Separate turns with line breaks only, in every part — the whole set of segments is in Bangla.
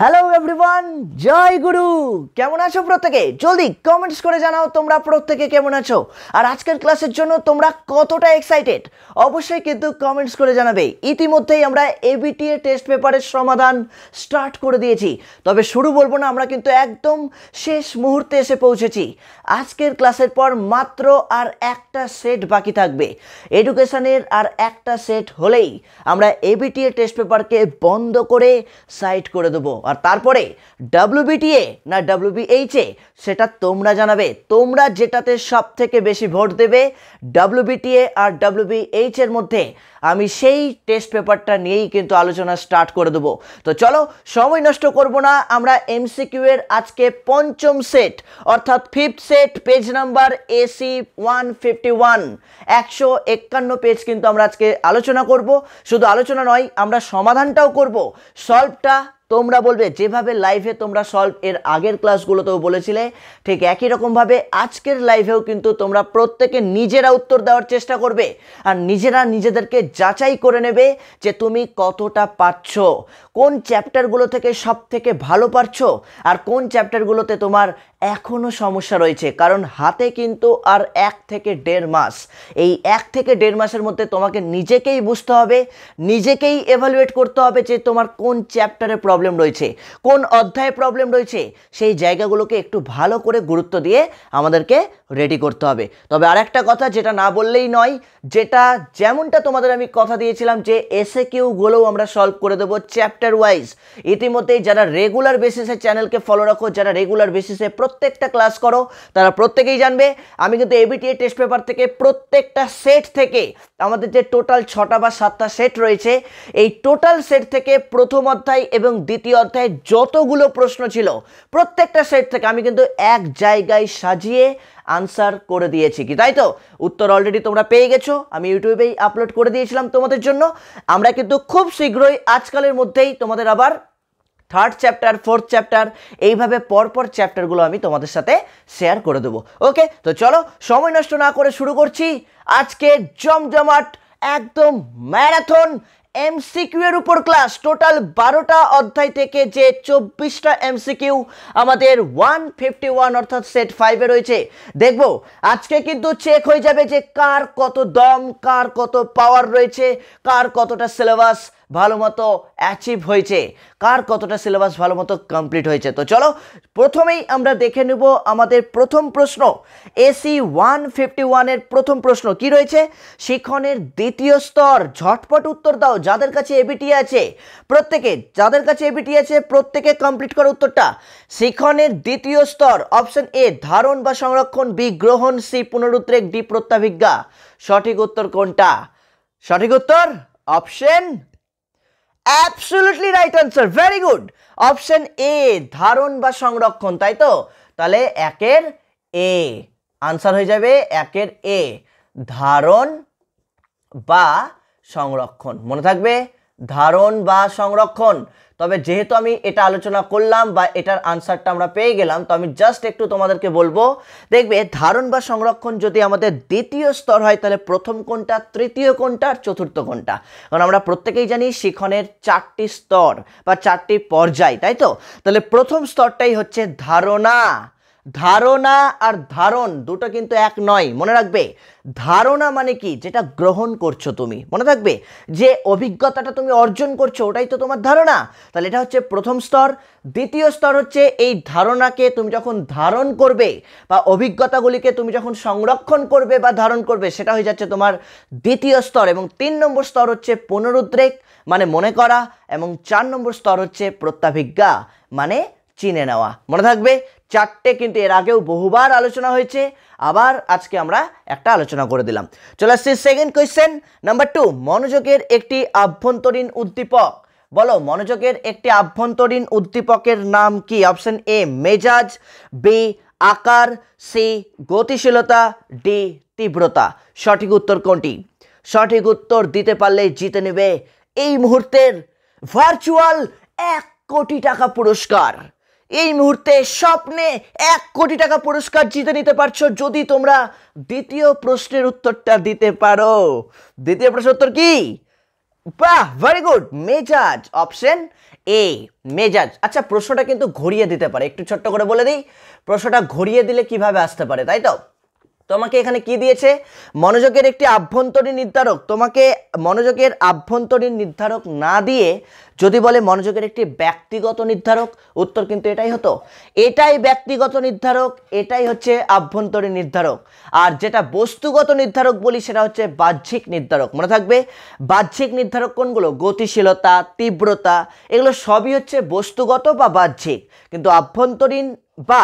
হ্যালো এভরিওয়ান, জয় গুরু। কেমন আছো প্রত্যেকে? জলদি কমেন্টস করে জানাও তোমরা প্রত্যেকে কেমন আছো আর আজকের ক্লাসের জন্য তোমরা কতটা এক্সাইটেড। অবশ্যই কিন্তু কমেন্টস করে জানাবে। ইতিমধ্যেই আমরা এবিটিএ টেস্ট পেপারের সমাধান স্টার্ট করে দিয়েছি, তবে শুরু বলবো না, আমরা কিন্তু একদম শেষ মুহূর্তে এসে পৌঁছেছি। আজকের ক্লাসের পর মাত্র আর একটা সেট বাকি থাকবে। এডুকেশনের আর একটা সেট হলেই আমরা এবিটিএ টেস্ট পেপারকে বন্ধ করে সাইড করে দেবো। আর তারপরে ডব্লিউবিটিএ না ডব্লিউবিএইচএ সেটা তোমরা জানাবে। তোমরা যেটাতে সব থেকে বেশি ভোট দেবে ডব্লিউবিটিএ আর ডব্লিউবিএইচ এর মধ্যে আমি সেই টেস্ট পেপারটা নিয়েই কিন্তু আলোচনা স্টার্ট করে দেবো। তো চলো সময় নষ্ট করব না, আমরা এমসিকিউ এর আজকে পঞ্চম সেট অর্থাৎ fifth set page number AC 151 151 page কিন্তু আমরা আজকে আলোচনা করব। শুধু আলোচনা নয়, আমরা সমাধানটাও করব। সলভটা তোমরা বলবে যেভাবে লাইভে তোমরা সলভ এর আগের ক্লাসগুলোতেও বলেছিলে, ঠিক একই রকমভাবে আজকের লাইভেও কিন্তু তোমরা প্রত্যেকে নিজেরা উত্তর দেওয়ার চেষ্টা করবে আর নিজেরা নিজেদেরকে যাচাই করে নেবে যে তুমি কতটা পারছো, কোন চ্যাপ্টারগুলো থেকে সব থেকে ভালো পারছো আর কোন চ্যাপ্টারগুলোতে তোমার এখনও সমস্যা রয়েছে। কারণ হাতে কিন্তু আর 1 থেকে 1.5 মাস, এই 1 থেকে 1.5 মাসের মধ্যে তোমাকে নিজেকেই বুঝতে হবে, নিজেকেই এভালুয়েট করতে হবে যে তোমার কোন চ্যাপ্টারে প্রবলেম রয়েছে, কোন অধ্যায়ে প্রবলেম রয়েছে। সেই জায়গাগুলোকে একটু ভালো করে গুরুত্ব দিয়ে আমাদেরকে রেডি করতে হবে। তবে আরেকটা কথা যেটা না বললেই নয়, যেটা যেমনটা তোমাদের আমি কথা দিয়েছিলাম যে এসএকিউগুলোও আমরা সলভ করে দেবো চ্যাপ্টার ওয়াইজ। ইতিমধ্যেই যারা রেগুলার বেসিসে চ্যানেলকে ফলো রাখো, যারা রেগুলার বেসিসে প্রত্যেকটা ক্লাস করো, তারা প্রত্যেকেই জানবে আমি কিন্তু এবিটিএ টেস্ট পেপার থেকে প্রত্যেকটা সেট থেকে আমাদের যে টোটাল 6টা বা 7টা সেট রয়েছে, এই টোটাল সেট থেকে প্রথম অধ্যায় এবং দ্বিতীয় অধ্যায়ে যতগুলো প্রশ্ন ছিল প্রত্যেকটা সেট থেকে আমি কিন্তু এক জায়গায় সাজিয়ে আনসার করে দিয়েছি। কি তাই তো? উত্তর অলরেডি তোমরা পেয়ে গেছো, আমি ইউটিউবেই আপলোড করে দিয়েছিলাম তোমাদের জন্য। আমরা কিন্তু খুব শীঘ্রই আজকালের মধ্যেই তোমাদের আবার থার্ড চ্যাপ্টার, ফোর্থ চ্যাপ্টার, এইভাবে পরপর চ্যাপ্টারগুলো আমি তোমাদের সাথে শেয়ার করে দেবো। ওকে, তো চলো সময় নষ্ট না করে শুরু করছি আজকে জমজমাট একদম ম্যারাথন এমসিকিউ এর উপর ক্লাস। টোটাল 12টা অধ্যায় থেকে যে 24টা এমসিকিউ আমাদের 151 অর্থাৎ সেট 5 এ রয়েছে, দেখবো আজকে কিন্তু চেক হয়ে যাবে যে কার কত দম, কার কত পাওয়ার রয়েছে, কার কতটা সিলেবাস ভালো মতো অ্যাচিভ হয়েছে, কার কতটা সিলেবাস ভালো মতো কমপ্লিট হয়েছে। তো চলো প্রথমেই আমরা দেখে নেব আমাদের প্রথম প্রশ্ন। এসি 151 এর প্রথম প্রশ্ন কি রয়েছে? শিক্ষণের দ্বিতীয় স্তর। ঝটপট উত্তর দাও যাদের কাছে এবিটি আছে, প্রত্যেকে যাদের কাছে এবিটি আছে প্রত্যেকে কমপ্লিট করো উত্তরটা। শিক্ষণের দ্বিতীয় স্তর, অপশন এ ধারণ বা সংরক্ষণ, বি গ্রহণ, সি পুনরুদ্রেক, ডি প্রত্যাভিজ্ঞা। সঠিক উত্তর কোনটা? সঠিক উত্তর option absolutely right answer, very good. Option A ধারণ বা সংরক্ষণ, তাই তো? তাহলে একের এ আনসার হয়ে যাবে, একের এ ধারণ বা সংরক্ষণ। মনে থাকবে, ধারণ বা সংরক্ষণ। তবে যেহেতু আমি এটা আলোচনা করলাম বা এটার আনসারটা আমরা পেয়ে গেলাম, তো আমি জাস্ট একটু তোমাদেরকে বলবো, দেখবে ধারণ বা সংরক্ষণ যদি আমাদের দ্বিতীয় স্তর হয় তাহলে প্রথম কোনটা, তৃতীয় কোনটা আর চতুর্থ কোনটা? কারণ আমরা প্রত্যেকেই জানি শিক্ষণের 4টি স্তর বা 4টি পর্যায়, তাই তো? তাহলে প্রথম স্তরটাই হচ্ছে ধারণা। ধারণা আর ধারণ দুটো কিন্তু এক নয়, মনে রাখবে। ধারণা মানে কি? যেটা গ্রহণ করছো তুমি, মনে থাকবে যে অভিজ্ঞতাটা তুমি অর্জন করছো ওটাই তো তোমার ধারণা। তাহলে এটা হচ্ছে প্রথম স্তর। দ্বিতীয় স্তর হচ্ছে এই ধারণাকে তুমি যখন ধারণ করবে বা অভিজ্ঞতাগুলিকে তুমি যখন সংরক্ষণ করবে বা ধারণ করবে, সেটা হয়ে যাচ্ছে তোমার দ্বিতীয় স্তর। এবং 3 নম্বর স্তর হচ্ছে পুনরুদ্রেক মানে মনে করা, এবং 4 নম্বর স্তর হচ্ছে প্রত্যাভিজ্ঞা মানে চিনে নেওয়া। মনে থাকবে 4টে কিন্তু এর আগেও বহুবার আলোচনা হয়েছে, আবার আজকে আমরা একটা আলোচনা করে দিলাম। চলে আসছি সেকেন্ড কোয়েশ্চেন নাম্বার 2। মনোযোগের একটি আভ্যন্তরীণ উদ্দীপক। বলো মনোযোগের একটি আভ্যন্তরীণ উদ্দীপকের নাম কি? অপশন এ মেজাজ, বি আকার, সি গতিশীলতা, ডি তীব্রতা। সঠিক উত্তর কোনটি? সঠিক উত্তর দিতে পারলে জিতে নেবে এই মুহূর্তের ভার্চুয়াল 1 কোটি টাকা পুরস্কার। এই মুহূর্তে স্বপ্নে 1 কোটি টাকা পুরস্কার জিতে নিতে পারছো যদি তোমরা দ্বিতীয় প্রশ্নের উত্তরটা দিতে পারো। দ্বিতীয় প্রশ্নের উত্তর কি? বাহ, ভেরি গুড, মেজাজ, অপশন এ মেজাজ। আচ্ছা, প্রশ্নটা কিন্তু ঘুরিয়ে দিতে পারে, একটু ছোট্ট করে বলে দিই প্রশ্নটা ঘুরিয়ে দিলে কিভাবে আসতে পারে, তাই তো। তোমাকে এখানে কি দিয়েছে, মনোযোগের একটি আভ্যন্তরীণ নির্ধারক। তোমাকে মনোযোগের আভ্যন্তরীণ নির্ধারক না দিয়ে যদি বলে মনোযোগের একটি ব্যক্তিগত নির্ধারক, উত্তর কিন্তু এটাই হতো। এটাই ব্যক্তিগত নির্ধারক, এটাই হচ্ছে আভ্যন্তরীণ নির্ধারক। আর যেটা বস্তুগত নির্ধারক বলি সেটা হচ্ছে বাহ্যিক নির্ধারক। মনে থাকবে, বাহ্যিক নির্ধারক কোনগুলো, গতিশীলতা, তীব্রতা, এগুলো সবই হচ্ছে বস্তুগত বা বাহ্যিক। কিন্তু আভ্যন্তরীণ বা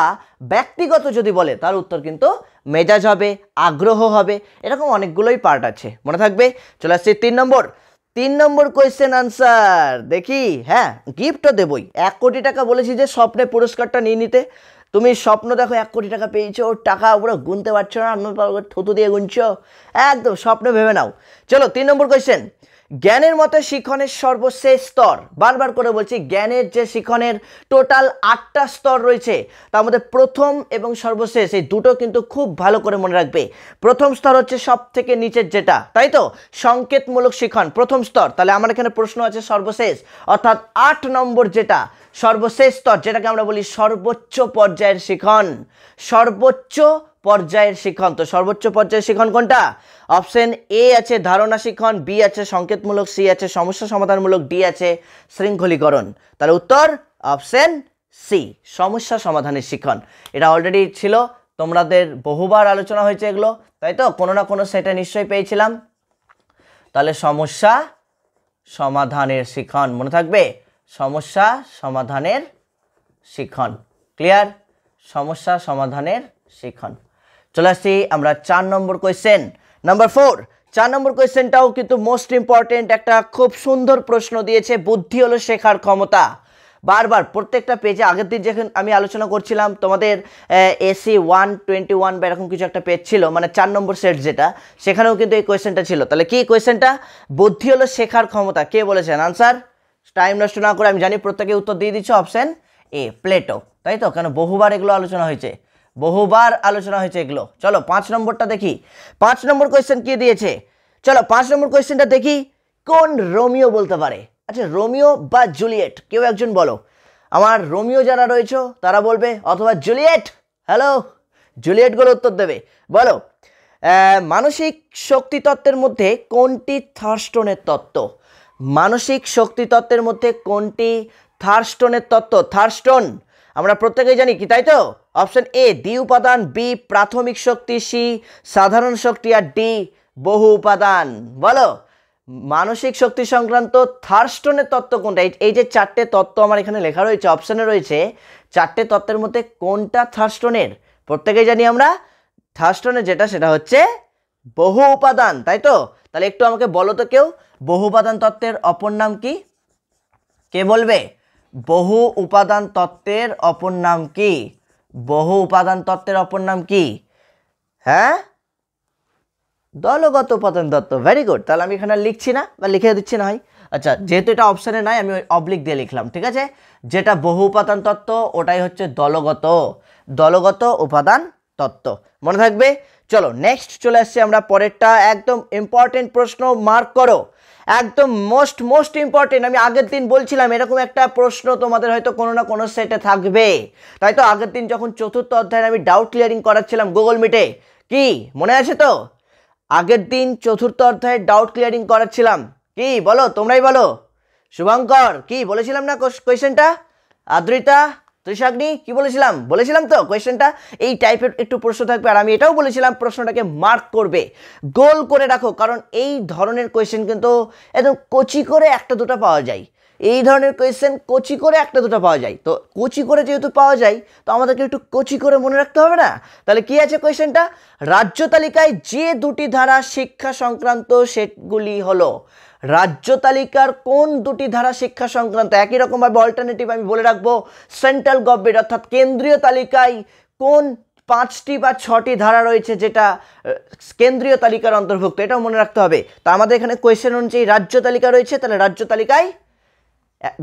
ব্যক্তিগত যদি বলে তার উত্তর কিন্তু মেজাজ হবে, আগ্রহ হবে, এরকম অনেকগুলোই পার্ট আছে, মনে থাকবে। চলে আসছি 3 নম্বর কোয়েশ্চেন আনসার দেখি। হ্যাঁ, গিফটও দেবই, 1 কোটি টাকা বলেছি যে স্বপ্নে পুরস্কারটা নিয়ে নিতে। তুমি স্বপ্ন দেখো 1 কোটি টাকা পেয়েছো, টাকা পুরো গুনতে পারছো না, থুতু দিয়ে গুনছো, একদম স্বপ্ন ভেবে নাও। চলো 3 নম্বর কোয়েশ্চেন, জ্ঞানের মতে শিখনের সর্বশেষ স্তর, বারবার করে বলছি, জ্ঞানের যে শিখনের টোটাল 8টা স্তর রয়েছে তার মধ্যে প্রথম এবং সর্বশেষ এই দুটো কিন্তু খুব ভালো করে মনে রাখবে। প্রথম স্তর হচ্ছে সব থেকে নিচের যেটা, তাই তো, সংকেতমূলক শিখন প্রথম স্তর। তাহলে আমার এখানে প্রশ্ন আছে সর্বশেষ, অর্থাৎ 8 নম্বর যেটা সর্বশেষ স্তর, যেটাকে আমরা বলি সর্বোচ্চ পর্যায়ের শিখন, সর্বোচ্চ পর্যায়ের শিখন। তো সর্বোচ্চ পর্যায়ের শিখন কোনটা? অপশন এ আছে ধারণা শিখন, বি আছে সংকেতমূলক, সি আছে সমস্যা সমাধানমূলক, ডি আছে শৃঙ্খলীকরণ। তাহলে উত্তর অপশন সি, সমস্যা সমাধানের শিখন। এটা অলরেডি ছিল, তোমাদের বহুবার আলোচনা হয়েছে এগুলো, তাই তো, কোনো না কোনো সেটে নিশ্চয়ই পেয়েছিলাম। তাহলে সমস্যা সমাধানের শিখন, মনে থাকবে, সমস্যা সমাধানের শিখন। ক্লিয়ার? সমস্যা সমাধানের শিখন। চলে আসছি আমরা 4 নম্বর কোয়েশ্চেন, নাম্বার 4। 4 নম্বর কোয়েশ্চেনটাও কিন্তু মোস্ট ইম্পর্টেন্ট, একটা খুব সুন্দর প্রশ্ন দিয়েছে, বুদ্ধি হলো শেখার ক্ষমতা। বারবার প্রত্যেকটা পেজে, আগের দিন যখন আমি আলোচনা করছিলাম তোমাদের এসি 121 বা এরকম কিছু একটা পেজ ছিল, মানে 4 নম্বর সেট যেটা, সেখানেও কিন্তু এই কোয়েশ্চেনটা ছিল। তাহলে কি কোয়েশ্চেনটা? বুদ্ধি হলো শেখার ক্ষমতা, কে বলেছেন? আনসার, টাইম নষ্ট না করে, আমি জানি প্রত্যেকে উত্তর দিয়ে দিচ্ছ, অপশন এ প্লেটো, তাই তো, কেন বহুবার এগুলো আলোচনা হয়েছে, বহুবার আলোচনা হয়েছে এগুলো। চলো 5 নম্বরটা দেখি, 5 নম্বর কোয়েশ্চেন কি দিয়েছে। চলো 5 নম্বর কোয়েশ্চেনটা দেখি, কোন রোমিও বলতে পারে? আচ্ছা, রোমিও বা জুলিয়েট, কেউ একজন বলো। আমার রোমিও যারা রয়েছে তারা বলবে, অথবা জুলিয়েট, হ্যালো, জুলিয়েটগুলো উত্তর দেবে। বলো, মানসিক শক্তি তত্ত্বের মধ্যে কোনটি থার্স্টনের তত্ত্ব? মানসিক শক্তি তত্ত্বের মধ্যে কোনটি থার্স্টনের তত্ত্ব? থার্স্টন আমরা প্রত্যেকেই জানি কি, তাই তো। অপশন এ দ্বি উপাদান, বি প্রাথমিক শক্তি, সি সাধারণ শক্তি, আর ডি বহু উপাদান। বলো, মানসিক শক্তি সংক্রান্ত থার্স্টনের তত্ত্ব কোনটা? এই যে 4টে তত্ত্ব আমার এখানে লেখা রয়েছে, অপশনে রয়েছে, 4টে তত্ত্বের মধ্যে কোনটা থার্স্টনের? প্রত্যেকেই জানি আমরা থার্স্টনের যেটা, সেটা হচ্ছে বহু উপাদান, তাই তো। তাহলে একটু আমাকে বলো তো কেউ, বহু উপাদান তত্ত্বের অপর নাম কি? কে বলবে? বহু উপাদান তত্ত্বের অপর নাম কি? বহু উপাদান তত্ত্বের অপর নাম কি? হ্যাঁ, দলগত উপাদান তত্ত্ব। Very good. তাহলে আমি এখানে লিখছি না, বা লিখে দিচ্ছি না হয়। আচ্ছা, যেহেতু এটা অপশানে নাই, আমি অবলিক দিয়ে লিখলাম, ঠিক আছে। যেটা বহু উপাদান তত্ত্ব ওটাই হচ্ছে দলগত উপাদান তত্ত্ব, মনে থাকবে। চলো নেক্সট চলে আসছি আমরা পরেরটা, একদম ইম্পর্টেন্ট প্রশ্ন, মার্ক করো, একদম মোস্ট ইম্পর্টেন্ট। আমি আগের দিন বলছিলাম এরকম একটা প্রশ্ন তোমাদের হয়তো কোনো না কোনো সেটে থাকবে, তাই তো। আগের দিন যখন 4র্থ অধ্যায়ে আমি ডাউট ক্লিয়ারিং করাচ্ছিলাম গুগল মিটে, কি মনে আছে তো? আগের দিন 4র্থ অধ্যায়ে ডাউট ক্লিয়ারিং করাচ্ছিলাম, কি বলো, তোমরাই বলো। শুভঙ্কর, কি বলেছিলাম না কোয়েশ্চেনটা? আদ্রিতা, ত্রিশাগ্নি, কি বলেছিলাম তো কোয়েশ্চেনটা এই টাইপের একটু প্রশ্ন থাকবে। আর আমি এটাও বলেছিলাম প্রশ্নটাকে মার্ক করবে, গোল করে রাখো, কারণ এই ধরনের কোয়েশ্চেন কিন্তু একদম কচি করে একটা দুটো পাওয়া যায়। এই ধরনের কোয়েশ্চেন কচি করে একটা দুটো পাওয়া যায়, তো কচি করে যেহেতু পাওয়া যায় তো আমাদেরকে একটু কচি করে মনে রাখতে হবে না? তাহলে কি আছে কোয়েশ্চেনটা? রাজ্য তালিকায় যে দুটি ধারা শিক্ষা সংক্রান্ত সেগুলি হলো, রাজ্য তালিকার কোন দুটি ধারা শিক্ষা সংক্রান্ত? একই রকমভাবে অল্টারনেটিভ আমি বলে রাখবো, সেন্ট্রাল গভর্নমেন্ট অর্থাৎ কেন্দ্রীয় তালিকায় কোন 5টি বা 6টি ধারা রয়েছে যেটা কেন্দ্রীয় তালিকার অন্তর্ভুক্ত, এটাও মনে রাখতে হবে। তো আমাদের এখানে কোয়েশ্চেন অনুযায়ী রাজ্য তালিকা রয়েছে, তাহলে রাজ্য তালিকায়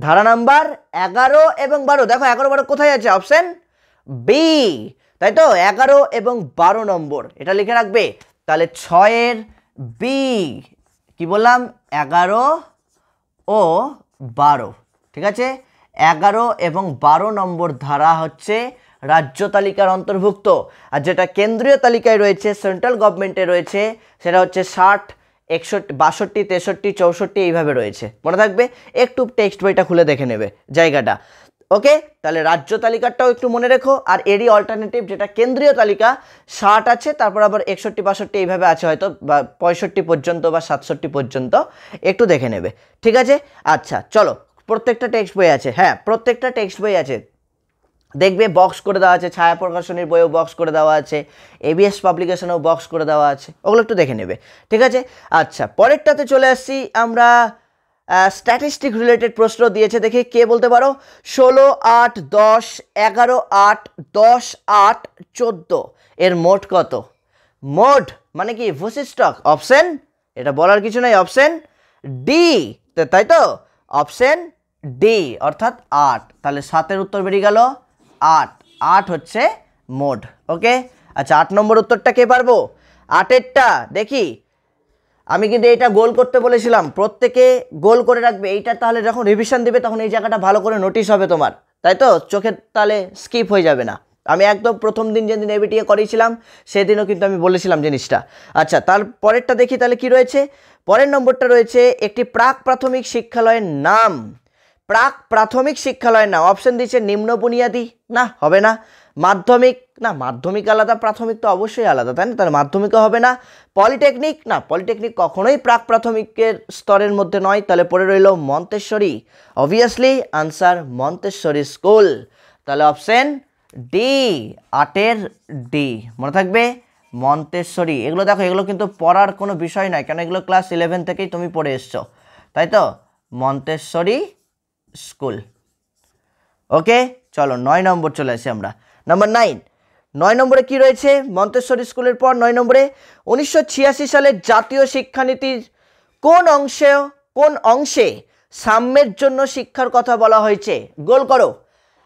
ধারা নাম্বার 11 এবং 12, দেখো 11 12 কোথায় আছে? অপশন বি, তাই তো, 11 এবং 12 নম্বর এটা লিখে রাখবে। তাহলে 6 এর বি, কি বললাম, 11 ও 12, ঠিক আছে। 11 এবং 12 নম্বর ধারা হচ্ছে রাজ্য তালিকার অন্তর্ভুক্ত, আর যেটা কেন্দ্রীয় তালিকায় রয়েছে, সেন্ট্রাল গভর্নমেন্টে রয়েছে, সেটা হচ্ছে 60, 61, 62, 63, 64 এইভাবে রয়েছে, মনে থাকবে। একটু টেক্সট বইটা খুলে দেখে নেবে জায়গাটা। ওকে, তাহলে রাজ্য তালিকাটাও একটু মনে রেখো। আর এরই অল্টারনেটিভ যেটা কেন্দ্রীয় তালিকা 60 আছে, তারপর আবার 61, 62 এইভাবে আছে হয়তো, বা 65 পর্যন্ত বা 67 পর্যন্ত, একটু দেখে নেবে, ঠিক আছে। আচ্ছা চলো, প্রত্যেকটা টেক্সট বই আছে, হ্যাঁ প্রত্যেকটা টেক্সট বই আছে, দেখবে বক্স করে দেওয়া আছে, ছায়া প্রকাশনীর বইও বক্স করে দেওয়া আছে, এবিএস পাবলিকেশনেও বক্স করে দেওয়া আছে, ওগুলো একটু দেখে নেবে, ঠিক আছে। আচ্ছা পরেরটাতে চলে আসছি আমরা। স্ট্যাটিস্টিক রিলেটেড প্রশ্ন দিয়েছে, দেখে কে বলতে পারো। 16, 8, 10, 11, 8, 10, 8, 14 এর মোট কত? মোট মানে কি ভুসি স্টক? অপশন, এটা বলার কিছু নাই, অপশন ডি, তাই তো, অপশন ডি অর্থাৎ 8। তাহলে 7-এর উত্তর বেরিয়ে গেল 8, 8 হচ্ছে মোট। ওকে, আচ্ছা 8 নম্বর উত্তরটা কে পারবো? 8এরটা দেখি, আমি কিন্তু এইটা গোল করতে বলেছিলাম, প্রত্যেকে গোল করে রাখবে এইটা, তাহলে যখন রিভিশন দেবে তখন এই জায়গাটা ভালো করে নোটিশ হবে তোমার, তাই তো, চোখের তাহলে স্কিপ হয়ে যাবে না। আমি একদম প্রথম দিন যেদিন এবিটিএ করিয়েছিলাম সেদিনও কিন্তু আমি বলেছিলাম জিনিসটা। আচ্ছা তার পরেরটা দেখি তাহলে কি রয়েছে। পরের নম্বরটা রয়েছে একটি প্রাক প্রাথমিক শিক্ষালয়ের নাম। প্রাক প্রাথমিক শিক্ষালয়ের নাম, অপশন দিচ্ছে নিম্ন বুনিয়াদি, না হবে না। মাধ্যমিক, না মাধ্যমিক আলাদা, প্রাথমিক তো অবশ্যই আলাদা, তাই না, তাহলে মাধ্যমিকও হবে না। পলিটেকনিক, না পলিটেকনিক কখনোই প্রাক প্রাথমিকের স্তরের মধ্যে নয়, তাহলে পড়ে রইল Montessori. Obviously answer Montessori school, তাহলে অপশন ডি, 8-এর ডি, মনে থাকবে মন্তেশ্বরী। এগুলো দেখো, এগুলো কিন্তু পড়ার কোনো বিষয় নয়, কেন এগুলো ক্লাস 11 থেকেই তুমি পড়ে এসছো, তাই তো, মন্তেশ্বরী স্কুল। ওকে চলো 9 নম্বর চলে আসি আমরা, নাম্বার 9। 9 নম্বরে কি রয়েছে মন্তেশ্বরী স্কুলের পর? 9 নম্বরে 1986 সালের জাতীয় শিক্ষানীতির কোন অংশে সাম্যের জন্য শিক্ষার কথা বলা হয়েছে? গোল করো।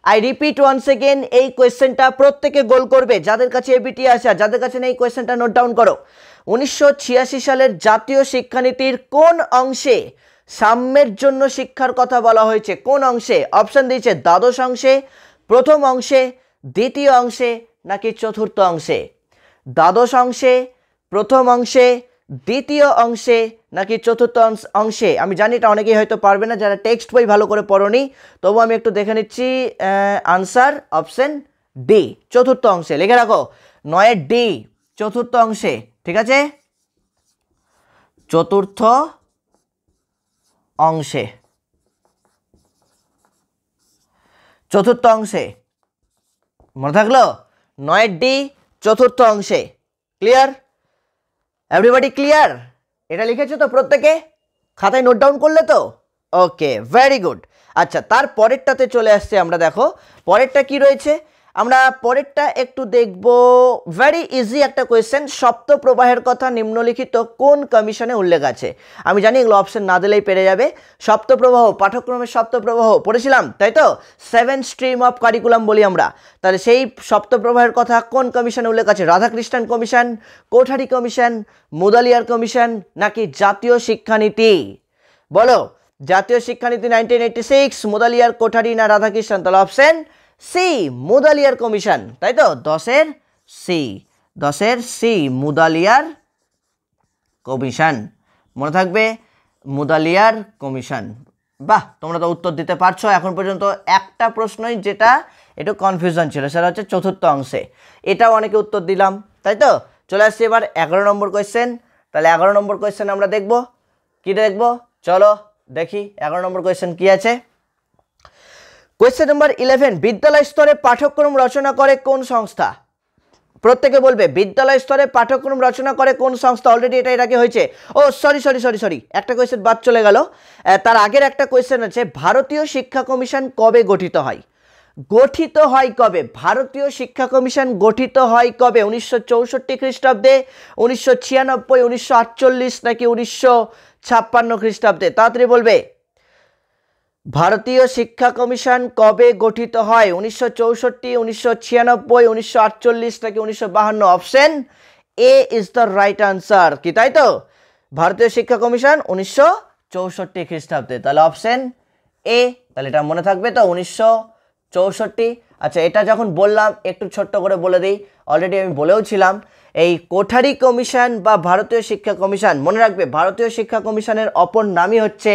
আই রিপিট ওয়ান্স এগেন, এই কোয়েশ্চেনটা প্রত্যেকে গোল করবে, যাদের কাছে এবিটি আছে, আর যাদের কাছে নেই কোয়েশ্চেনটা নোট ডাউন করো। 1986 সালের জাতীয় শিক্ষানীতির কোন অংশে সাম্যের জন্য শিক্ষার কথা বলা হয়েছে? কোন অংশে? অপশন দিয়েছে দ্বাদশ অংশে, প্রথম অংশে, দ্বিতীয় অংশে, নাকি চতুর্থ অংশে? দ্বাদশ অংশে, প্রথম অংশে, দ্বিতীয় অংশে, নাকি চতুর্থ অংশে? আমি জানি এটা অনেকেই হয়তো পারবে না যারা টেক্সট বই ভালো করে পড়োনি, তবু আমি একটু দেখে নিচ্ছি। আনসার অপশন ডি, চতুর্থ অংশে, লিখে রাখো 9-এর ডি, চতুর্থ অংশে, ঠিক আছে, চতুর্থ অংশে, চতুর্থ অংশে, মনে থাকলো 9-এর ডি, চতুর্থ অংশে। ক্লিয়ার? Everybody clear? এটা লিখেছো তো প্রত্যেকে, খাতায় নোট ডাউন করলে তো? Okay very good. আচ্ছা তার পরেরটাতে চলে আসছে আমরা, দেখো পরেরটা কি রয়েছে, আমরা পরেরটা একটু দেখব। ভেরি ইজি একটা কোয়েশ্চেন, সপ্ত প্রবাহের কথা নিম্নলিখিত কোন কমিশনে উল্লেখ আছে? আমি জানি এগুলো অপশন না দিলেই পেরে যাবে। সপ্তপ্রবাহ, পাঠ্যক্রমের সপ্তপ্রবাহ পড়েছিলাম, তাই তো, 7 স্ট্রিম অফ কারিকুলাম বলি আমরা, তাহলে সেই সপ্তপ্রবাহের কথা কোন কমিশনে উল্লেখ আছে? Radhakrishnan commission, Kothari commission, Mudaliar commission, নাকি জাতীয় শিক্ষানীতি? বলো, জাতীয় শিক্ষানীতি 1986, মুদালিয়ার, কোঠারি, না রাধাকৃষ্ণন? তাহলে অপশন সি, মুদালিয়ার কমিশন, তাই তো, 10-এর সি, 10-এর সি, মুদালিয়ার কমিশন, মনে থাকবে মুদালিয়ার কমিশন। বাহ, তোমরা তো উত্তর দিতে পারছো এখন পর্যন্ত। একটা প্রশ্নই যেটা একটু কনফিউশন ছিল, সেটা হচ্ছে চতুর্থ অংশে, এটাও অনেকে উত্তর দিলাম, তাই তো। চলে আসছি এবার 11 নম্বর কোয়েশ্চেন। তাহলে 11 নম্বর কোয়েশ্চেন আমরা দেখব, কি দেখব, চলো দেখি 11 নম্বর কোয়েশ্চেন কি আছে। কোয়েশ্চেন নাম্বার 11, বিদ্যালয় স্তরে পাঠ্যক্রম রচনা করে কোন সংস্থা? প্রত্যেকে বলবে বিদ্যালয় স্তরে পাঠ্যক্রম রচনা করে কোন সংস্থা? অলরেডি এটা এর আগে হয়েছে। ও সরি, একটা কোয়েশ্চেন বাদ চলে গেল। তার আগের একটা কোয়েশ্চেন আছে, ভারতীয় শিক্ষা কমিশন কবে গঠিত হয়? গঠিত হয় কবে? ভারতীয় শিক্ষা কমিশন গঠিত হয় কবে? 1964 খ্রিস্টাব্দে, 1996, 1948, নাকি 1956 খ্রিস্টাব্দে? তাড়াতাড়ি বলবে, ভারতীয় শিক্ষা কমিশন কবে গঠিত হয়? 1964, 1996, 1948, নাকি 1952? Option A is the right answer, কি তাই তো? ভারতীয় শিক্ষা কমিশন 1964 খ্রিস্টাব্দে, তাহলে অপশন এ। তাহলে এটা মনে থাকবে তো 1964। আচ্ছা, এটা যখন বললাম একটু ছোট্ট করে বলে দিই, অলরেডি আমি বলেও ছিলাম, এই কোঠারি কমিশন বা ভারতীয় শিক্ষা কমিশন, মনে রাখবে ভারতীয় শিক্ষা কমিশনের অপর নামই হচ্ছে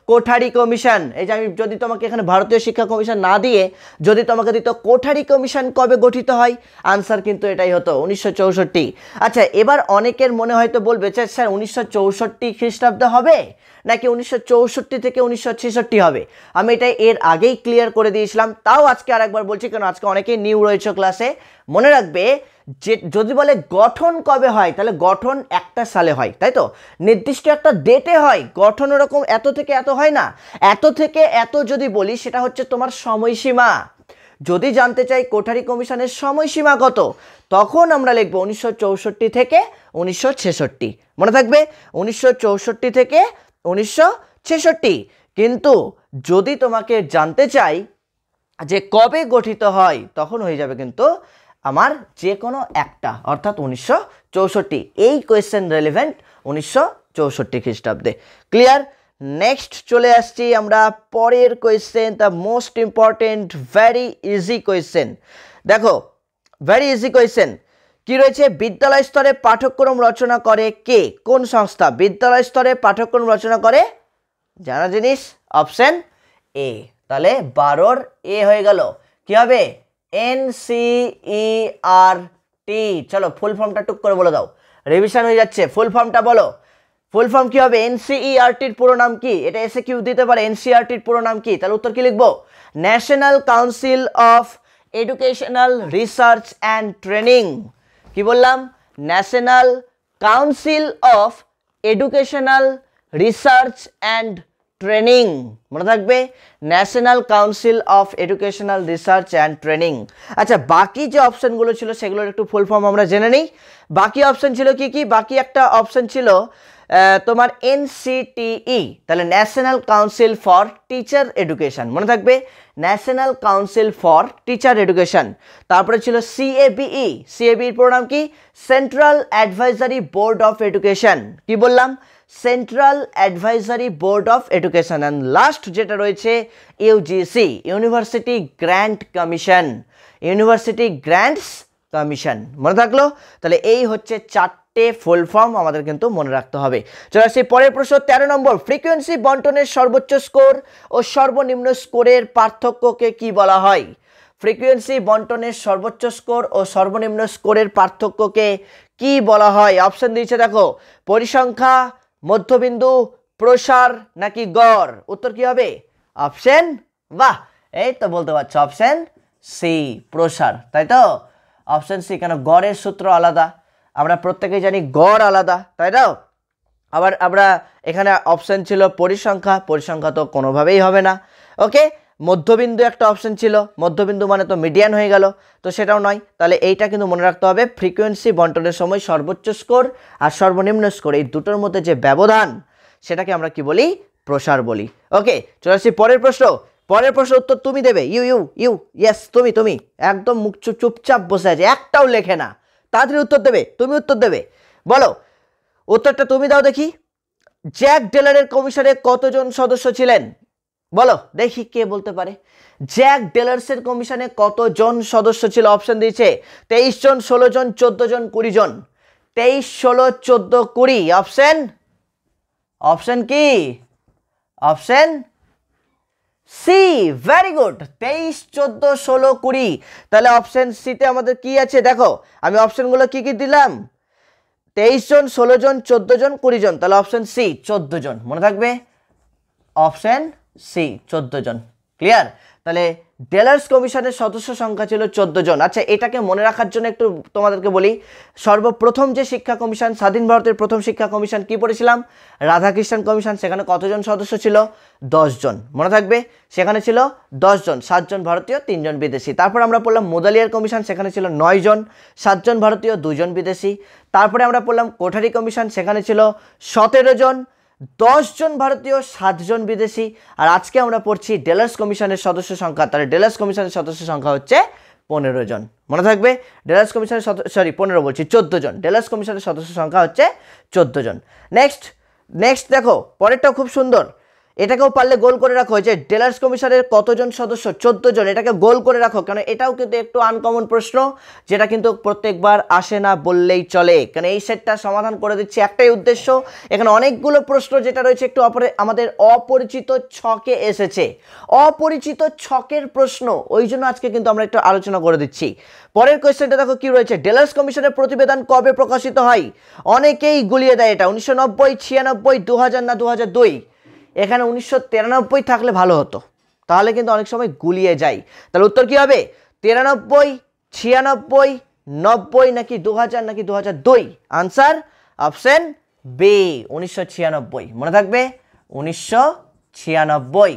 কোঠারি কমিশন। এই যে আমি যদি তোমাকে এখানে ভারতীয় শিক্ষা কমিশন না দিয়ে যদি তোমাকে দিত কোঠারি কমিশন কবে গঠিত হয়, আনসার কিন্তু এটাই হতো 1964। আচ্ছা, এবার অনেকের মনে হয়তো বলবে যে স্যার 1964 খ্রিস্টাব্দে হবে নাকি 1964 থেকে 1966 হবে। আমি এটা এর আগেই ক্লিয়ার করে দিয়েছিলাম, তাও আজকে আরেকবার বলছি কারণ আজকে অনেকেই নিউ রয়েছে ক্লাসে। মনে রাখবে যে যদি বলে গঠন কবে হয়, তাহলে গঠন একটা সালে হয়, তাই তো, নির্দিষ্ট একটা ডেটে হয়। গঠন ওরকম এত থেকে এত হয় না, এত থেকে এত যদি বলি সেটা হচ্ছে তোমার সময়সীমা। যদি জানতে চাই কোঠারি কমিশনের সময়সীমা কত, তখন আমরা লিখব 1964 থেকে 1966। মনে থাকবে 1964 থেকে 1966। কিন্তু যদি তোমাকে জানতে চাই যে কবে গঠিত হয়, তখন হয়ে যাবে কিন্তু আমার যে কোনো একটা, অর্থাৎ 1964। এই কোয়েশ্চেন রেলেভেন্ট 1964 খ্রিস্টাব্দে। ক্লিয়ার? নেক্সট চলে আসছি আমরা পরের question, the most important very easy question. দেখো, ভেরি ইজি কোয়েশ্চেন কি রয়েছে, বিদ্যালয় স্তরে পাঠ্যক্রম রচনা করে কে, কোন সংস্থা বিদ্যালয় স্তরে পাঠ্যক্রম রচনা করে? জানা জিনিস, অপশন এ। তাহলে 12 এ হয়ে গেল, কি হবে? এনসিইআরটি। চলো ফুল ফর্মটা টুক করে বলে দাও, রিভিশন হয়ে যাচ্ছে। ফুল ফর্মটা বলো, ফুল ফর্ম কি হবে? এনসিইআরটির পুরো নাম কি? এটা এসে কিউ দিতে পারে, এনসিইআরটির পুরো নাম কি? তাহলে উত্তর কি লিখবো? National council of educational research and training. কি বললাম? National council of educational research and training. মনে থাকবে, national council of educational research and training. আচ্ছা, বাকি যে অপশনগুলো ছিল সেগুলোর একটু ফুল ফর্ম আমরা জেনে নিই। বাকি অপশন ছিল কি কি? বাকি একটা অপশন ছিল তোমার এনসিটিই, তাহলে national council for teacher education. মনে থাকবে, national council for teacher education. তারপরে ছিল সিএবিই, সিএবির পুরো নাম কি? Central advisory board of education. কি বললাম? Central advisory board of education. And last যেটা রয়েছে UGC, university grant commission, university grants commission. মনে থাকলো? তাহলে এই হচ্ছে 4টে ফুল ফর্ম আমাদের কিন্তু মনে রাখতে হবে। চলে আসছি পরের প্রশ্ন, 13 নম্বর। ফ্রিকোয়েন্সি বন্টনের সর্বোচ্চ স্কোর ও সর্বনিম্ন স্কোরের পার্থক্যকে কি বলা হয়? ফ্রিকোয়েন্সি বন্টনের সর্বোচ্চ স্কোর ও সর্বনিম্ন স্কোরের পার্থক্যকে কি বলা হয়? অপশন দিয়েছে দেখো, পরিসংখ্যা, মধ্যবিন্দু, প্রসার নাকি গড়। উত্তর কি হবে? অপশন, বাহ, এই তো বলতে পারছো, অপশন সি, প্রসার, তাই তো? Option C. কেন? গড়ের সূত্র আলাদা, আমরা প্রত্যেকেই জানি গড় আলাদা, তাই তো? আবার আমরা এখানে অপশন ছিল পরিসংখ্যা, পরিসংখ্যা তো কোনোভাবেই হবে না। ওকে, মধ্যবিন্দু একটা অপশন ছিল, মধ্যবিন্দু মানে তো মিডিয়ান হয়ে গেল, তো সেটাও নয়। তাহলে এইটা কিন্তু মনে রাখতে হবে, ফ্রিকোয়েন্সি বন্টনের সময় সর্বোচ্চ স্কোর আর সর্বনিম্ন স্কোর, এই দুটোর মধ্যে যে ব্যবধান সেটাকে আমরা কি বলি? প্রসার বলি। ওকে, চলে আসছি পরের প্রশ্ন। পরের প্রশ্ন উত্তর তুমি দেবে। ইয়েস, তুমি একদম মুখ চুপচাপ বসে আছে, একটাও লেখে না, তাড়াতাড়ি উত্তর দেবে, তুমি উত্তর দেবে। বলো, উত্তরটা তুমি দাও দেখি। জ্যাক ডেলারের কমিশনে কতজন সদস্য ছিলেন? বলো দেখি কে বলতে পারে। জ্যাক ডেলার্সের কমিশনে কতজন সদস্য ছিল? অপশন দিয়েছে 23 জন, 16 জন, 14 জন, 20 জন। 23, 16, 14, 20। অপশন, অপশন কি? Option C, very good. 23, 14, 16, 20। তাহলে অপশন সিতে আমাদের কি আছে দেখো, আমি অপশনগুলো কি কি দিলাম? 23 জন, 16 জন, 14 জন, 20 জন। তাহলে অপশন সি, 14 জন। মনে থাকবে, অপশন সি, 14 জন। ক্লিয়ার? তাহলে ডেলার্স কমিশনের সদস্য সংখ্যা ছিল 14 জন। আচ্ছা, এটাকে মনে রাখার জন্য একটু তোমাদেরকে বলি, সর্বপ্রথম যে শিক্ষা কমিশন, স্বাধীন ভারতের প্রথম শিক্ষা কমিশন কি পড়েছিলাম? রাধাকৃষ্ণন কমিশন। সেখানে কতজন সদস্য ছিল? 10 জন। মনে থাকবে, সেখানে ছিল 10 জন, 7 জন ভারতীয়, 3 জন বিদেশি। তারপর আমরা পড়লাম মুদালিয়ার কমিশন, সেখানে ছিল 9 জন, 7 জন ভারতীয়, 2 জন বিদেশি। তারপরে আমরা পড়লাম কোঠারি কমিশন, সেখানে ছিল 17 জন, 10 জন ভারতীয়, 7 জন বিদেশি। আর আজকে আমরা পড়ছি ডেলার্স কমিশনের সদস্য সংখ্যা, তাহলে ডেলার্স কমিশনের সদস্য সংখ্যা হচ্ছে 15 জন। মনে থাকবে, ডেলার্স কমিশনের 15 বলছি, 14 জন। ডেলার্স কমিশনের সদস্য সংখ্যা হচ্ছে 14 জন। নেক্সট নেক্সট দেখো পরেরটাও খুব সুন্দর, এটাকেও পারলে গোল করে রাখো, যে ডেলার্স কমিশনের কতজন সদস্য, 14 জন, এটাকে গোল করে রাখো, কারণ এটাও কিন্তু একটু আনকমন প্রশ্ন, যেটা কিন্তু প্রত্যেকবার আসে না বললেই চলে, কারণ এই সেটটা সমাধান করে দিচ্ছি একটাই উদ্দেশ্য, এখানে অনেকগুলো প্রশ্ন যেটা রয়েছে একটু আমাদের অপরিচিত ছকে এসেছে, অপরিচিত ছকের প্রশ্ন, ওই জন্য আজকে কিন্তু আমরা একটু আলোচনা করে দিচ্ছি। পরের কোয়েশ্চেনটা দেখো কি রয়েছে, ডেলার্স কমিশনের প্রতিবেদন কবে প্রকাশিত হয়? অনেকেই গুলিয়ে দেয় এটা, 1990, 96, 2000 না 2002। এখানে 1993 থাকলে ভালো হতো, তাহলে কিন্তু অনেক সময় গুলিয়ে যায়। তাহলে উত্তর কি হবে? 93, 96, 90 নাকি 2000 নাকি 2002? Answer option B 1996। মনে থাকবে 1996,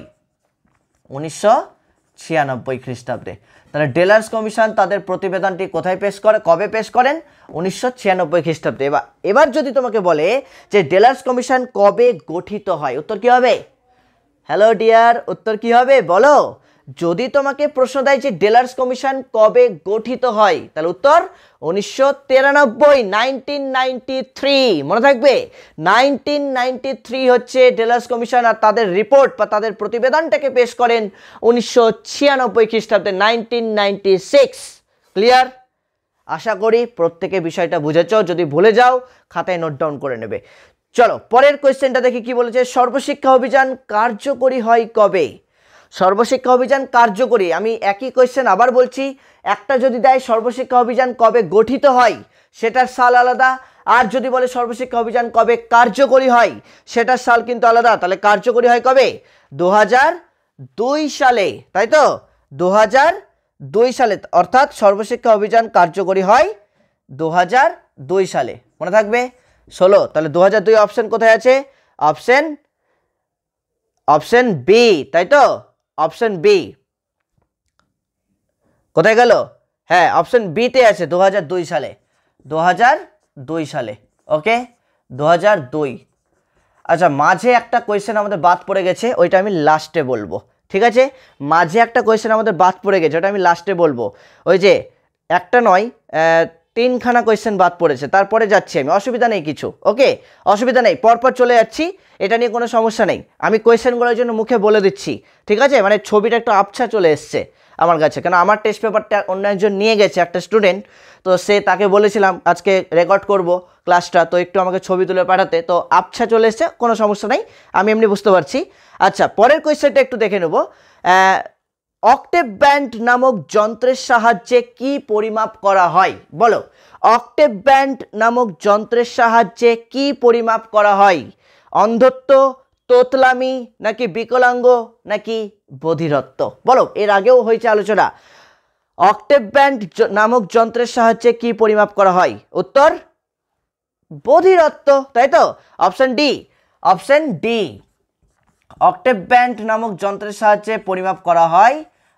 1996 খ্রিস্টাব্দে। তাহলে ডেলার্স কমিশন তাদের প্রতিবেদনটি কোথায় পেশ করে, কবে পেশ করেন? 1996 খ্রিস্টাব্দে। এবার যদি তোমাকে বলে যে ডেলার্স কমিশন কবে গঠিত হয়, উত্তর কি হবে? হ্যালো ডিয়ার, উত্তর কি হবে বলো? যদি তোমাকে প্রশ্ন দেয় যে ডেলার্স কমিশন কবে গঠিত হয়, তাহলে উত্তর 1993, 1993। মনে থাকবে 1993 হচ্ছে ডেলার্স কমিশন, আর তাদের রিপোর্ট বা তাদের প্রতিবেদনটাকে পেশ করেন 1996 খ্রিস্টাব্দে, 1996। ক্লিয়ার? আশা করি প্রত্যেকে বিষয়টা বুঝেছ, যদি ভুলে যাও খাতায় নোট ডাউন করে নেবে। চলো পরের কোয়েশ্চেনটা দেখি কি বলেছে, সর্বশিক্ষা অভিযান কার্যকরী হয় কবে? সর্বশিক্ষা অভিযান কার্যকরী, আমি একই কোয়েশ্চেন আবার বলছি, একটা যদি দেয় সর্বশিক্ষা অভিযান কবে গঠিত হয় সেটার সাল আলাদা, আর যদি বলে সর্বশিক্ষা অভিযান কবে কার্যকরী হয় সেটার সাল কিন্তু আলাদা। তাহলে কার্যকরী হয় কবে? 2002 সালে, তাই তো? 2002 সালে, অর্থাৎ সর্বশিক্ষা অভিযান কার্যকরী হয় 2002 সালে। মনে থাকবে 16। তাহলে 2002 অপশন কোথায় আছে? অপশন বি, তাই তো? অপশন বি কোথায় গেল? হ্যাঁ, অপশন বিতে আছে 2002 সালে, 2002 সালে। ওকে, 2002। আচ্ছা, মাঝে একটা কোয়েশ্চেন আমাদের বাদ পড়ে গেছে, ওইটা আমি লাস্টে বলবো, ঠিক আছে? মাঝে একটা কোয়েশ্চেন আমাদের বাদ পড়ে গেছে, ওটা আমি লাস্টে বলবো। ওই যে একটা নয়, 3খানা কোয়েশ্চেন বাদ পড়েছে, তারপরে যাচ্ছি আমি, অসুবিধা নেই কিছু। ওকে, অসুবিধা নেই, পরপর চলে যাচ্ছি, এটা নিয়ে কোনো সমস্যা নেই। আমি কোয়েশ্চেনগুলোর জন্য মুখে বলে দিচ্ছি, ঠিক আছে? মানে ছবিটা একটু আবছা চলে এসছে আমার কাছে, কারণ আমার টেস্ট পেপারটা অন্য একজন নিয়ে গেছে, একটা স্টুডেন্ট, তো তাকে বলেছিলাম আজকে রেকর্ড করব ক্লাসটা, তো একটু আমাকে ছবি তুলে পাঠাতে, তো আবছা চলে এসছে, কোনো সমস্যা নেই, আমি এমনি বুঝতে পারছি। আচ্ছা, পরের কোয়েশ্চেনটা একটু দেখে নেব। অক্টেভ ব্যান্ড নামক যন্ত্রের সাহায্যে কি পরিমাপ করা হয়? বলো, অক্টেভ ব্যান্ড নামক যন্ত্রের সাহায্যে কি পরিমাপ করা হয়? অন্ধত্ব, তোতলামি, নাকি বিকলাঙ্গ, নাকি বধিরত্ব? বলো, এর আগেও হয়েছে আলোচনা। অক্টেভ ব্যান্ড নামক যন্ত্রের সাহায্যে কি পরিমাপ করা হয়? উত্তর বধিরত্ব, তাই তো? Option D, option D, octave band নামক যন্ত্রের সাহায্যে পরিমাপ করা হয়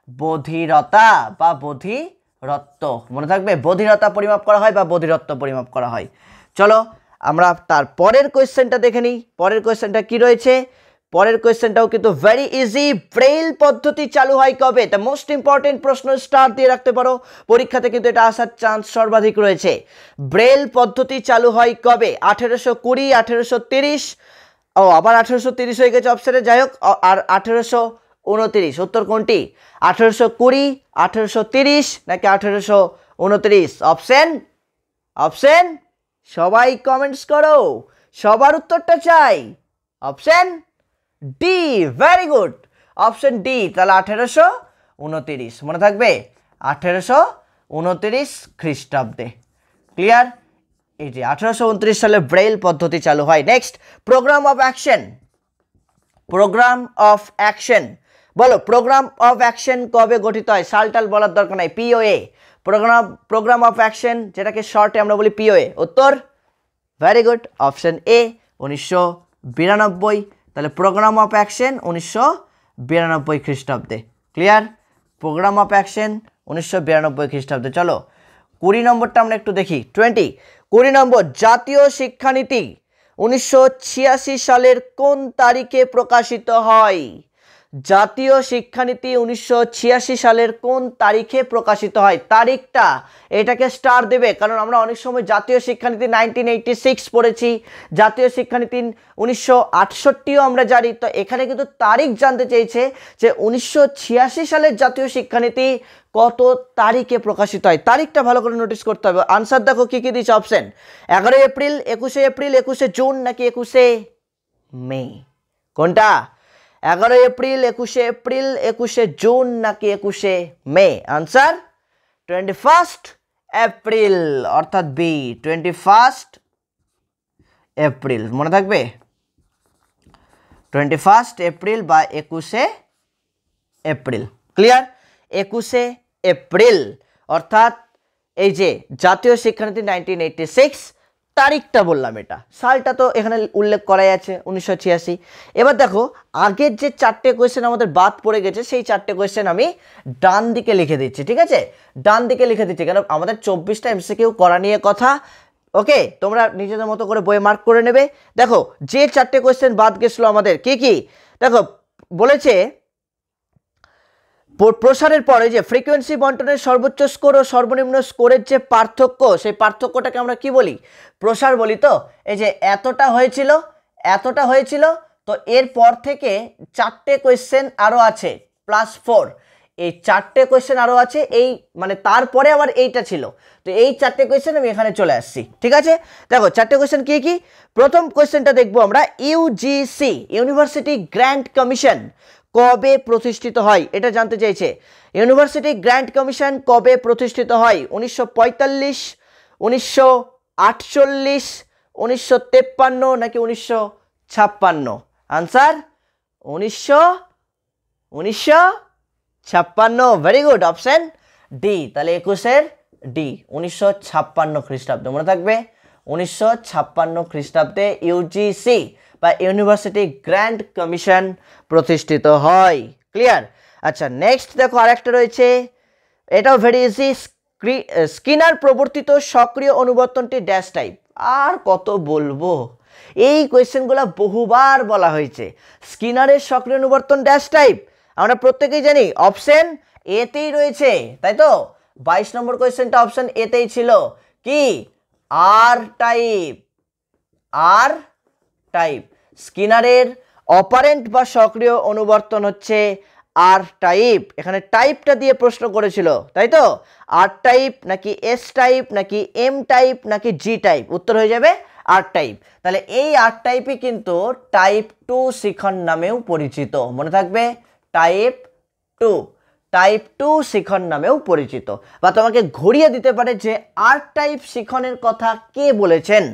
বধিরতা বা বধিরত্ব। মনে থাকবে, বধিরতা পরিমাপ করা হয় বা বধিরত্ব পরিমাপ করা হয়। চলো আমরা তার পরের কোয়েশ্চেনটা দেখে নিই। পরের কোয়েশ্চেনটা কি রয়েছে? পরের কোয়েশ্চেনটাও কিন্তু ভেরি ইজি, ব্রেইল পদ্ধতি চালু হয় কবে? দ্য মোস্ট ইম্পর্টেন্ট প্রশ্ন, স্টার দিয়ে রাখতে পারো, পরীক্ষাতে কিন্তু এটা আসার চান্স সর্বাধিক রয়েছে। ব্রেইল পদ্ধতি চালু হয় কবে? 1820, 1830, ও আবার 1830 হয়ে গেছে অপশানে, যাই হোক, আর 1829। উত্তর কোনটি? 1820, 1830 নাকি 1829? অপশন সবাই কমেন্টস করো, সবার উত্তরটা চাই। Option D, very good, option D. তাহলে 1829 মনে থাকবে, 1829 খ্রিস্টাব্দে। ক্লিয়ার? এই যে 1829 সালে ব্রেইল পদ্ধতি চালু হয়। Next, programme of action. Programme of action, বলো প্রোগ্রাম অফ অ্যাকশন কবে গঠিত হয়? সালটাল বলার দরকার নাই, পিওএ, প্রোগ্রাম অফ অ্যাকশন, যেটাকে শর্টে আমরা বলি পিওএ। উত্তর ভেরি গুড, অপশন এ 1992। তাহলে প্রোগ্রাম অফ অ্যাকশন 1992 খ্রিস্টাব্দে। ক্লিয়ার? প্রোগ্রাম অফ অ্যাকশন 1992 খ্রিস্টাব্দে। চলো 20 নম্বরটা আমরা একটু দেখি। 20 নম্বর, জাতীয় শিক্ষানীতি 1986 সালের কোন তারিখে প্রকাশিত হয়? জাতীয় শিক্ষানীতি 1986 সালের কোন তারিখে প্রকাশিত হয়? তারিখটা এটাকে স্টার দেবে, কারণ আমরা অনেক সময় জাতীয় শিক্ষানীতি 1986 পড়েছি, জাতীয় শিক্ষানীতি 1968ও আমরা জানি। তো এখানে কিন্তু তারিখ জানতে চেয়েছে যে 1986 সালের জাতীয় শিক্ষানীতি কত তারিখে প্রকাশিত হয়। তারিখটা ভালো করে নোটিস করতে হবে। আনসার দেখো কি কি দিচ্ছে অপশন, 11 এপ্রিল, 21 এপ্রিল, 21 জুন নাকি 21 মে? কোনটা? 11 এপ্রিল, 21 এপ্রিল, 21 জুন নাকি 21 মে? আনসার 21 এপ্রিল, অর্থাৎ বি, 21 এপ্রিল। মনে থাকবে 21 এপ্রিল বা 21 এপ্রিল। ক্লিয়ার? 21 এপ্রিল অর্থাৎ এই যে জাতীয় শিক্ষানীতি 1986, তারিখটা বললাম, এটা সালটা তো এখানে উল্লেখ করাই আছে 1986। এবার দেখো আগের যে 4টে কোয়েশ্চেন আমাদের বাদ পড়ে গেছে, সেই 4টে কোয়েশ্চেন আমি ডান দিকে লিখে দিচ্ছি। ঠিক আছে, ডান দিকে লিখে দিচ্ছি, কারণ আমাদের 24টা এমসিকিউ করা নিয়ে কথা। ওকে, তোমরা নিজেদের মতো করে বইয়ে মার্ক করে নেবে। দেখো যে 4টে কোয়েশ্চেন বাদ গেছিলো আমাদের কি কি, দেখো বলেছে প্রসারের পরে যে ফ্রিকোয়েন্সি বন্টনের সর্বোচ্চ স্কোর ও সর্বনিম্ন স্কোরের যে পার্থক্য, সেই পার্থক্যটাকে আমরা কি বলি? প্রসার বলি। তো এই যে এতটা হয়েছিল, তো এরপর থেকে 4টে কোয়েশ্চেন আরও আছে +4, এই 4টে কোয়েশ্চেন আরও আছে, এই মানে তারপরে আবার এইটা ছিল। তো এই 4টে কোয়েশ্চেন আমি এখানে চলে আসছি। ঠিক আছে, দেখো 4টে কোয়েশ্চেন কি কি। প্রথম কোয়েশ্চেনটা দেখবো আমরা, ইউজিসি ইউনিভার্সিটি গ্র্যান্ট কমিশন কবে প্রতিষ্ঠিত হয়? এটা জানতে চাইছে। ইউনিভার্সিটি গ্র্যান্ট কমিশন কবে প্রতিষ্ঠিত হয়? 1945, 1948, 1953 নাকি 1956? Answer 1956। Very good, option D. তাহলে 21 ডি, 1956 খ্রিস্টাব্দে। মনে থাকবে 1956 খ্রিস্টাব্দে ইউজিসি বা ইউনিভার্সিটি গ্র্যান্ট কমিশন প্রতিষ্ঠিত হয়। ক্লিয়ার? আচ্ছা, নেক্সট দেখো আরেকটা রয়েছে, এটাও ভেরি ইজি। স্কিনার প্রবর্তিত সক্রিয় অনুবর্তনটি ড্যাশ টাইপ। আর কত বলবো, এই কোয়েশ্চেনগুলো বহুবার বলা হয়েছে। স্কিনারের সক্রিয় অনুবর্তন ড্যাশ টাইপ আমরা প্রত্যেকেই জানি, অপশন এতেই রয়েছে, তাই তো? 22 নম্বর কোয়েশ্চেনটা অপশন এতেই ছিল। কি? আর টাইপ। আর টাইপ। স্কিনারের অপারেন্ট বা সক্রিয় অনুবর্তন হচ্ছে আর টাইপ। এখানে টাইপটা দিয়ে প্রশ্ন করেছিল, তাই তো? আর টাইপ নাকি এস টাইপ নাকি এম টাইপ নাকি জি টাইপ? উত্তর হয়ে যাবে আর টাইপ। তাহলে এই আর টাইপই কিন্তু টাইপ 2 শিখন নামেও পরিচিত। মনে থাকবে টাইপ 2 শিখন নামেও পরিচিত। বা তোমাকে ঘুরিয়ে দিতে পারে যে আর টাইপ শিখনের কথা কে বলেছেন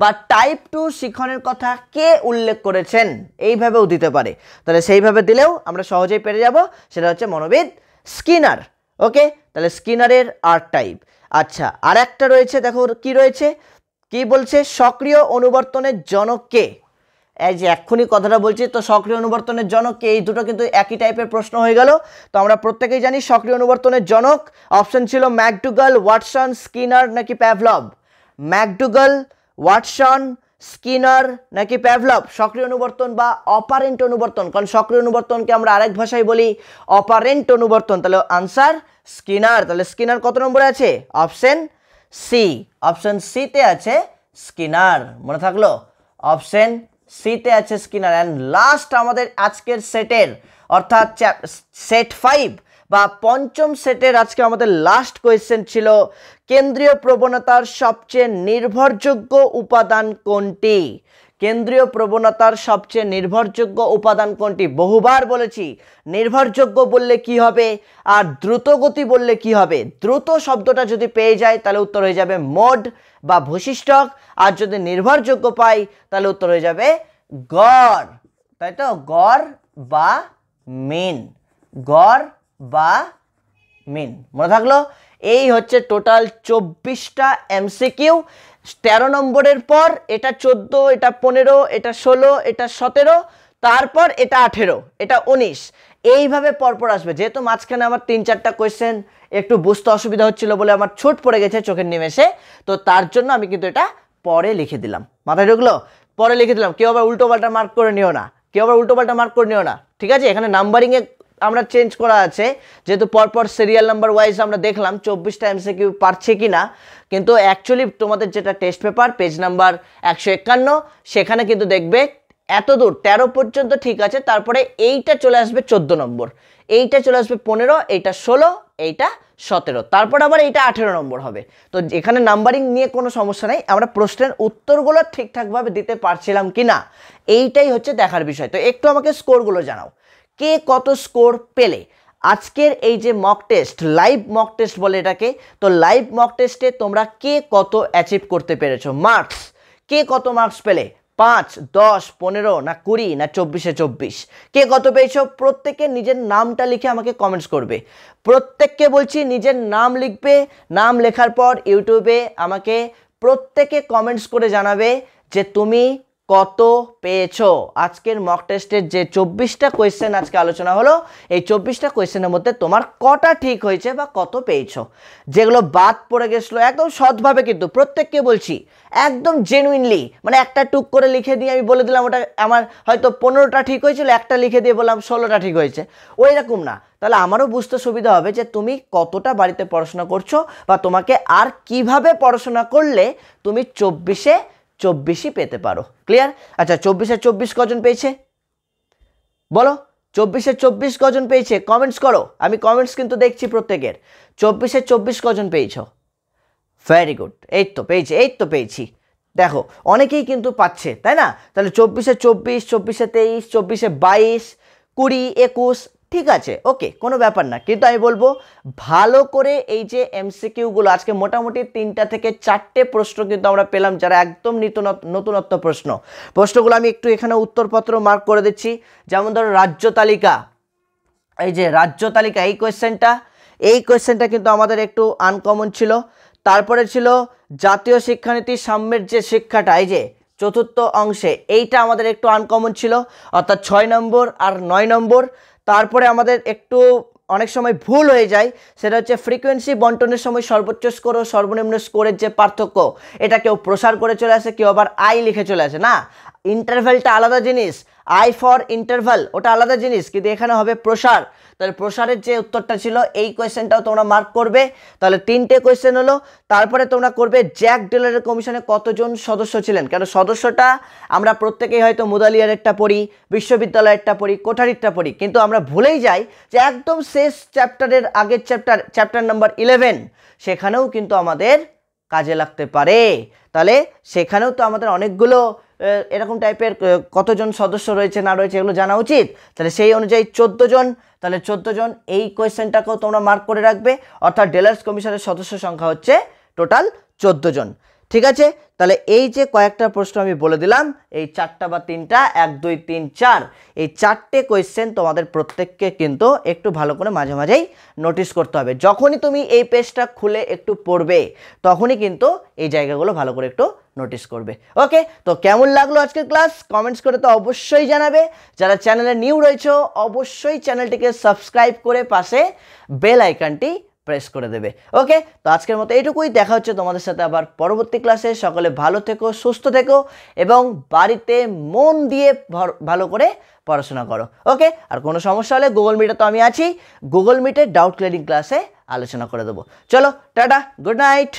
বা টাইপ 2 শিখনের কথা কে উল্লেখ করেছেন, এইভাবেও দিতে পারে। তাহলে সেইভাবে দিলেও আমরা সহজেই পেরে যাব, সেটা হচ্ছে মনোবিদ স্কিনার। ওকে, তাহলে স্কিনারের আর টাইপ। আচ্ছা, আর একটা রয়েছে, দেখো কি রয়েছে, কি বলছে? সক্রিয় অনুবর্তনের জনক কে? এই যে এক্ষুনি কথাটা বলছি, তো সক্রিয় অনুবর্তনের জনক কে? এই দুটো কিন্তু একই টাইপের প্রশ্ন হয়ে গেল। তো আমরা প্রত্যেকেই জানি সক্রিয় অনুবর্তনের জনক অপশন ছিল ম্যাকডুগাল, ওয়াটসন, স্কিনার নাকি প্যাভলভ? ম্যাকডুগাল, ওয়াটসন, স্কিনার নাকি প্যাভলভ? সক্রিয় অনুবর্তন বা অপারেন্ট অনুবর্তন, কারণ সক্রিয় অনুবর্তনকে আমরা আরেক ভাষায় বলি অপারেন্ট অনুবর্তন। তাহলে আনসার স্কিনার। তাহলে স্কিনার কত নম্বরে আছে? Option C. অপশন সিতে আছে স্কিনার। মনে থাকলো? অপশন সিতে আছে স্কিনার। অ্যান্ড লাস্ট আমাদের আজকের সেটের অর্থাৎ সেট 5 বা পঞ্চম সেটের আজকে আমাদের লাস্ট কোয়েশ্চেন ছিল, কেন্দ্রীয় প্রবণতার সবচেয়ে নির্ভরযোগ্য উপাদান কোনটি? কেন্দ্রীয় প্রবণতার সবচেয়ে নির্ভরযোগ্য উপাদান কোনটি? বহুবার বলেছি, নির্ভরযোগ্য বললে কি হবে আর দ্রুতগতি বললে কি হবে। দ্রুত শব্দটা যদি পেয়ে যায় তাহলে উত্তর হয়ে যাবে মোড বা ভূশিষ্ঠক, আর যদি নির্ভরযোগ্য পাই তাহলে উত্তর হয়ে যাবে গড়, তাই তো? গড় বা মিন। গড় বা মিন। মনে থাকলো? এই হচ্ছে টোটাল 24টা এমসিকিউ। 13 নম্বরের পর এটা 14, এটা 15, এটা 16, এটা 17, তারপর এটা 18, এটা 19, এইভাবে পরপর আসবে। যেহেতু মাঝখানে আমার 3-4টা কোয়েশ্চেন একটু বুঝতে অসুবিধা হচ্ছিল বলে আমার ছুট পড়ে গেছে চোখের নিমেষে, তো তার জন্য আমি কিন্তু এটা পরে লিখে দিলাম। মাথায় ঢুকলো? পরে লিখে দিলাম, কেউ আবার উল্টো পাল্টা মার্ক করে নিও না। কেউ আবার উল্টোপাল্টা মার্ক করে নিও না, ঠিক আছে? এখানে নাম্বারিংয়ে আমরা চেঞ্জ করা আছে, যেহেতু পরপর সিরিয়াল নাম্বার ওয়াইজ আমরা দেখলাম 24টা এমসিকিউ পারছে কি না, কিন্তু অ্যাকচুয়ালি তোমাদের যেটা টেস্ট পেপার পেজ নাম্বার 151 সেখানে কিন্তু দেখবে এত দূর 13 পর্যন্ত ঠিক আছে, তারপরে এইটা চলে আসবে 14 নম্বর, এইটা চলে আসবে 15, এইটা 16, এইটা 17, তারপর আবার এইটা 18 নম্বর হবে। তো এখানে নাম্বারিং নিয়ে কোনো সমস্যা নেই, আমরা প্রশ্নের উত্তরগুলো ঠিকঠাকভাবে দিতে পারছিলাম কি না এইটাই হচ্ছে দেখার বিষয়। তো একটু আমাকে স্কোরগুলো জানাও, কে কত স্কোর পেলে আজকের এই যে mock test, live mock test বলে এটাকে, তো লাইভ মক টেস্টে তোমরা কে কত অ্যাচিভ করতে পেরেছো, মার্কস কে কত মার্কস পেলে, 5, 10, 15 না 20 না 24-এ 24, কে কত পেয়েছো? প্রত্যেকে নিজের নামটা লিখে আমাকে কমেন্টস করবে, প্রত্যেককে বলছি নিজের নাম লিখবে, নাম লেখার পর ইউটিউবে আমাকে প্রত্যেকে কমেন্টস করে জানাবে যে তুমি কত পেয়েছো। আজকের মক টেস্টের যে 24টা কোয়েশ্চেন আজকে আলোচনা হলো, এই 24টা কোয়েশ্চেনের মধ্যে তোমার কটা ঠিক হয়েছে বা কত পেয়েছো, যেগুলো বাদ পড়ে গেছিলো একদম সৎভাবে, কিন্তু প্রত্যেককে বলছি একদম জেনুইনলি, মানে একটা টুক করে লিখে দিয়ে আমি বলে দিলাম ওটা আমার হয়তো 15টা ঠিক হয়েছিল, একটা লিখে দিয়ে বললাম 16টা ঠিক হয়েছে, ওই রকম না। তাহলে আমারও বুঝতে সুবিধা হবে যে তুমি কতটা বাড়িতে পড়াশোনা করছো বা তোমাকে আর কিভাবে পড়াশোনা করলে তুমি 24-এ 24ই পেতে পারো। ক্লিয়ার? আচ্ছা, 24-এ 24 কজন পেয়েছে বলো? 24-এ 24 কজন পেয়েছে কমেন্টস করো, আমি কমেন্টস কিন্তু দেখছি প্রত্যেকের। 24-এ 24 কজন পেয়েছো? ভেরি গুড, এই তো পেয়েছি, এই তো পেয়েছি, দেখো অনেকেই কিন্তু পাচ্ছে, তাই না? তাহলে 24-এ 24, 24-এ 23, 24-এ 22, 20, 21, ঠিক আছে, ওকে, কোনো ব্যাপার না। কিন্তু আমি বলবো ভালো করে এই যে এমসিকিউগুলো আজকে মোটামুটি 3টা থেকে 4টে প্রশ্ন কিন্তু আমরা পেলাম, যারা একদম নতুনত্ব প্রশ্নগুলো আমি একটু এখানে উত্তরপত্র মার্ক করে দিচ্ছি। যেমন ধরো রাজ্য তালিকা, এই যে রাজ্য তালিকা এই কোয়েশ্চেনটা কিন্তু আমাদের একটু আনকমন ছিল। তারপরে ছিল জাতীয় শিক্ষানীতি সাম্যের যে শিক্ষাটা, এই যে চতুর্থ অংশে, এইটা আমাদের একটু আনকমন ছিল, অর্থাৎ 6 নম্বর আর 9 নম্বর। তারপরে আমাদের একটু অনেক সময় ভুল হয়ে যায়, সেটা হচ্ছে ফ্রিকোয়েন্সি বন্টনের সময় সর্বোচ্চ স্কোর ও সর্বনিম্ন স্কোরের যে পার্থক্য, এটা কেউ প্রসার করে চলে আসে, কেউ আবার আই লিখে চলে আসে। না, ইন্টারভ্যালটা আলাদা জিনিস, আই ফর ইন্টারভ্যাল ওটা আলাদা জিনিস, কিন্তু এখানে হবে প্রসার। তাহলে প্রসারের যে উত্তরটা ছিল এই কোয়েশ্চেনটাও তোমরা মার্ক করবে। তাহলে 3টে কোয়েশ্চেন হলো। তারপরে তোমরা করবে জ্যাক ডেলারের কমিশনে কতজন সদস্য ছিলেন, কেন সদস্যটা আমরা প্রত্যেকেই হয়তো মুদালিয়ারেরটা পড়ি, বিশ্ববিদ্যালয়েরটা পড়ি, কোঠারিরটা পড়ি, কিন্তু আমরা ভুলেই যাই যে একদম শেষ চ্যাপ্টারের আগের চ্যাপ্টার নাম্বার 11, সেখানেও কিন্তু আমাদের কাজে লাগতে পারে। তাহলে সেখানেও তো আমাদের অনেকগুলো এরকম টাইপের কতজন সদস্য রয়েছে না রয়েছে এগুলো জানা উচিত। তাহলে সেই অনুযায়ী 14 জন, তাহলে 14 জন এই কোয়েশ্চেনটাকেও তোমরা মার্ক করে রাখবে, অর্থাৎ ডেলার্স কমিশনের সদস্য সংখ্যা হচ্ছে টোটাল 14 জন। ঠিক আছে, তাহলে এই যে কয়েকটা প্রশ্ন আমি বলে দিলাম, এই 4টা বা 3টা 1, 2, 3, 4 এই 4টে কোয়েশ্চেন তোমাদের প্রত্যেককে কিন্তু একটু ভালো করে মাঝে মাঝেই নোটিস করতে হবে। যখনই তুমি এই পেজটা খুলে একটু পড়বে তখনই কিন্তু এই জায়গাগুলো ভালো করে একটু নোটিস করবে। ওকে, তো কেমন লাগলো আজকের ক্লাস কমেন্টস করে তো অবশ্যই জানাবে। যারা চ্যানেলে নিউ রয়েছে অবশ্যই চ্যানেলটিকে সাবস্ক্রাইব করে পাশে বেল আইকনটি প্রেস করে দেবে। ওকে, তো আজকের মতো এইটুকুই, দেখা হচ্ছে তোমাদের সাথে আবার পরবর্তী ক্লাসে। সকলে ভালো থেকো, সুস্থ থেকো এবং বাড়িতে মন দিয়ে ভালো করে পড়াশোনা করো। ওকে, আর কোনো সমস্যা হলে গুগল মিটে তো আমি আছি, গুগল মিটে ডাউট ক্লিয়ারিং ক্লাসে আলোচনা করে দেবো। চলো টাটা, গুড নাইট।